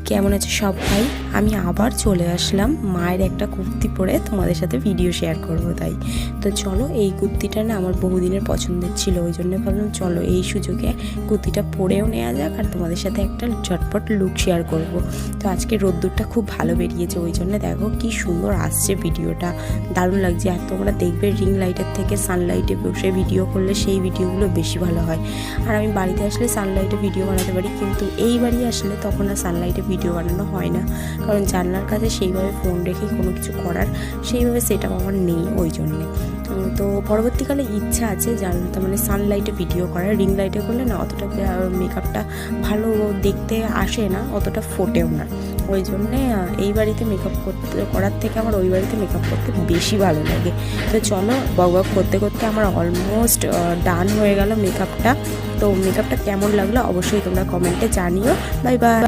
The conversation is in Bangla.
কেমন আছে সবাই? আমি আবার চলে আসলাম মায়ের একটা কুর্তি পরে তোমাদের সাথে ভিডিও শেয়ার করব। তাই তো চলো, এই কুর্তিটা না আমার বহুদিনের পছন্দের ছিল, ওই জন্য ভাবলাম চলো এই সুযোগে কুর্তিটা পরেও নেওয়া যাক আর তোমাদের সাথে একটা ঝটপট লুক শেয়ার করব। তো আজকে রোদ্দুরটা খুব ভালো বেরিয়েছে, ওই জন্য দেখো কি সুন্দর আসছে ভিডিওটা, দারুণ লাগছে। আর তোমরা দেখবে রিং লাইটের থেকে সানলাইটে বসে ভিডিও করলে সেই ভিডিওগুলো বেশি ভালো হয়। আর আমি বাড়িতে আসলে সানলাইটে ভিডিও বানাতে পারি, কিন্তু এই বাড়ি আসলে তখন আর সানলাইটে ভিডিও বানানো হয় না, কারণ জানলার কাছে সেইভাবে ফোন রেখে কোনো কিছু করার সেইভাবে সেট আপ আমার নেই, ওই জন্যে। তো পরবর্তীকালে ইচ্ছা আছে জানলাটা মানে সানলাইটে ভিডিও করার। রিং লাইটে করলে না অতটা মেকআপটা ভালো দেখতে আসে না, অতটা ফোটেও না, ওই জন্যে এই বাড়িতে মেকআপ করার থেকে আমার ওই বাড়িতে মেকআপ করতে বেশি ভালো লাগে। তো চলো, বক করতে করতে আমার অলমোস্ট ডান হয়ে গেল মেকআপটা। তো মেকআপটা কেমন লাগলো অবশ্যই তোমরা কমেন্টে জানিও। Bye bye.